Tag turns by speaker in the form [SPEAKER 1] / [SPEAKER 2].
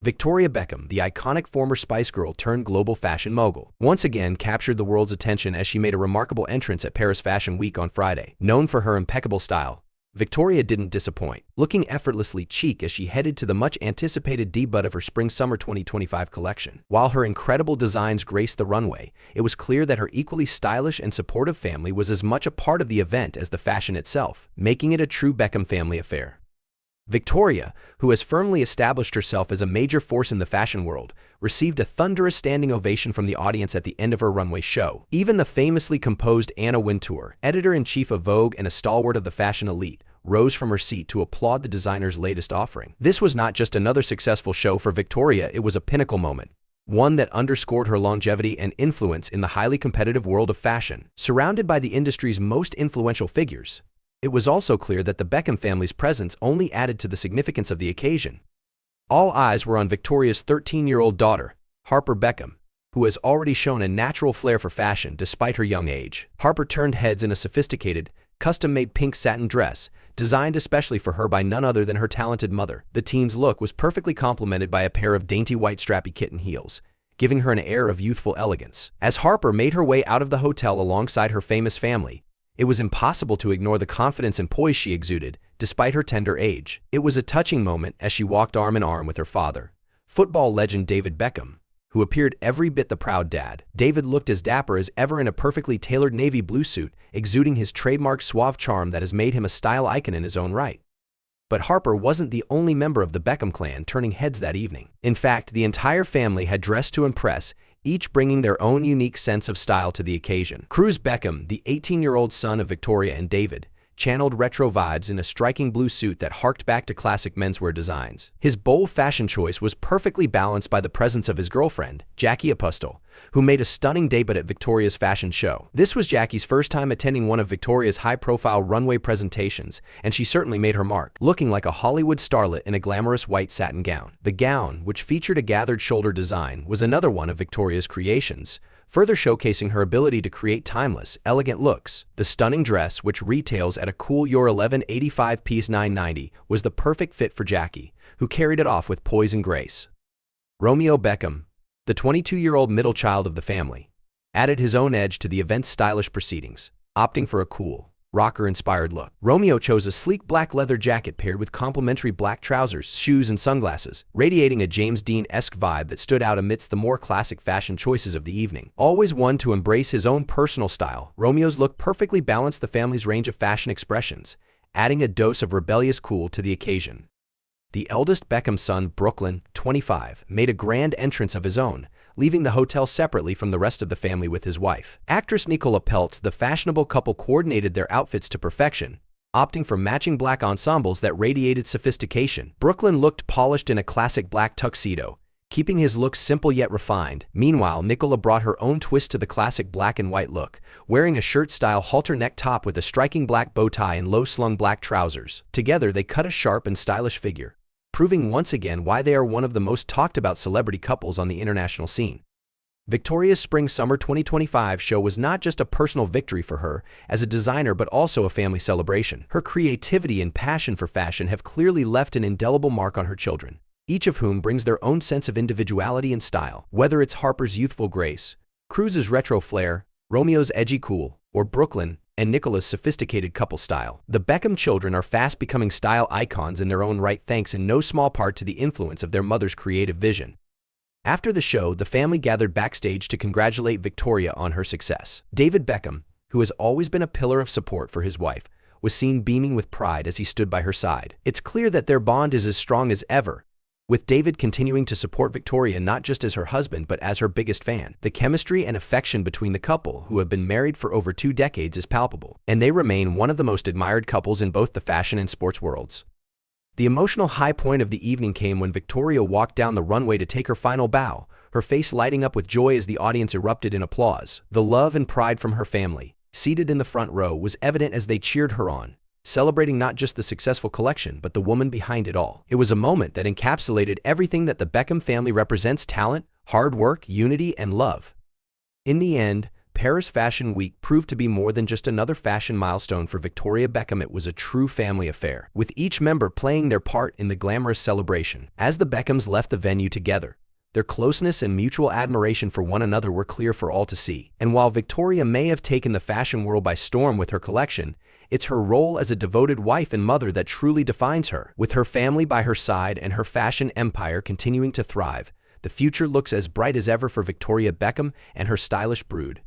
[SPEAKER 1] Victoria Beckham, the iconic former Spice Girl turned global fashion mogul, once again captured the world's attention as she made a remarkable entrance at Paris Fashion Week on Friday. Known for her impeccable style, Victoria didn't disappoint, looking effortlessly chic as she headed to the much-anticipated debut of her Spring-Summer 2025 collection. While her incredible designs graced the runway, it was clear that her equally stylish and supportive family was as much a part of the event as the fashion itself, making it a true Beckham family affair. Victoria, who has firmly established herself as a major force in the fashion world, received a thunderous standing ovation from the audience at the end of her runway show. Even the famously composed Anna Wintour, editor-in-chief of Vogue and a stalwart of the fashion elite, rose from her seat to applaud the designer's latest offering. This was not just another successful show for Victoria, it was a pinnacle moment, one that underscored her longevity and influence in the highly competitive world of fashion. Surrounded by the industry's most influential figures, it was also clear that the Beckham family's presence only added to the significance of the occasion. All eyes were on Victoria's 13-year-old daughter, Harper Beckham, who has already shown a natural flair for fashion despite her young age. Harper turned heads in a sophisticated, custom-made pink satin dress, designed especially for her by none other than her talented mother. The teen's look was perfectly complemented by a pair of dainty white strappy kitten heels, giving her an air of youthful elegance. As Harper made her way out of the hotel alongside her famous family, it was impossible to ignore the confidence and poise she exuded, despite her tender age. It was a touching moment as she walked arm in arm with her father, football legend David Beckham, who appeared every bit the proud dad. David looked as dapper as ever in a perfectly tailored navy blue suit, exuding his trademark suave charm that has made him a style icon in his own right. But Harper wasn't the only member of the Beckham clan turning heads that evening. In fact, the entire family had dressed to impress, each bringing their own unique sense of style to the occasion. Cruz Beckham, the 18-year-old son of Victoria and David, channeled retro vibes in a striking blue suit that harked back to classic menswear designs. His bold fashion choice was perfectly balanced by the presence of his girlfriend, Jackie Apostel, who made a stunning debut at Victoria's fashion show. This was Jackie's first time attending one of Victoria's high-profile runway presentations, and she certainly made her mark, looking like a Hollywood starlet in a glamorous white satin gown. The gown, which featured a gathered shoulder design, was another one of Victoria's creations, further showcasing her ability to create timeless, elegant looks. The stunning dress, which retails at a cool €11.85 piece $9.90, was the perfect fit for Jackie, who carried it off with poise and grace. Romeo Beckham, the 22-year-old middle child of the family, added his own edge to the event's stylish proceedings, opting for a cool, rocker-inspired look. Romeo chose a sleek black leather jacket paired with complementary black trousers, shoes, and sunglasses, radiating a James Dean-esque vibe that stood out amidst the more classic fashion choices of the evening. Always one to embrace his own personal style, Romeo's look perfectly balanced the family's range of fashion expressions, adding a dose of rebellious cool to the occasion. The eldest Beckham son, Brooklyn, 25, made a grand entrance of his own, leaving the hotel separately from the rest of the family with his wife. Actress Nicola Peltz, the fashionable couple coordinated their outfits to perfection, opting for matching black ensembles that radiated sophistication. Brooklyn looked polished in a classic black tuxedo, keeping his look simple yet refined. Meanwhile, Nicola brought her own twist to the classic black and white look, wearing a shirt-style halter-neck top with a striking black bow tie and low-slung black trousers. Together, they cut a sharp and stylish figure, proving once again why they are one of the most talked-about celebrity couples on the international scene. Victoria's Spring-Summer 2025 show was not just a personal victory for her as a designer but also a family celebration. Her creativity and passion for fashion have clearly left an indelible mark on her children, each of whom brings their own sense of individuality and style. Whether it's Harper's youthful grace, Cruz's retro flair, Romeo's edgy cool, or Brooklyn and Nicola's sophisticated couple style, the Beckham children are fast becoming style icons in their own right thanks in no small part to the influence of their mother's creative vision. After the show, the family gathered backstage to congratulate Victoria on her success. David Beckham, who has always been a pillar of support for his wife, was seen beaming with pride as he stood by her side. It's clear that their bond is as strong as ever, with David continuing to support Victoria not just as her husband but as her biggest fan. The chemistry and affection between the couple, who have been married for over 2 decades, is palpable, and they remain one of the most admired couples in both the fashion and sports worlds. The emotional high point of the evening came when Victoria walked down the runway to take her final bow, her face lighting up with joy as the audience erupted in applause. The love and pride from her family, seated in the front row, was evident as they cheered her on, celebrating not just the successful collection but the woman behind it all. It was a moment that encapsulated everything that the Beckham family represents: talent, hard work, unity, and love. In the end, Paris Fashion Week proved to be more than just another fashion milestone for Victoria Beckham. It was a true family affair, with each member playing their part in the glamorous celebration. As the Beckhams left the venue together, their closeness and mutual admiration for one another were clear for all to see. And while Victoria may have taken the fashion world by storm with her collection, it's her role as a devoted wife and mother that truly defines her. With her family by her side and her fashion empire continuing to thrive, the future looks as bright as ever for Victoria Beckham and her stylish brood.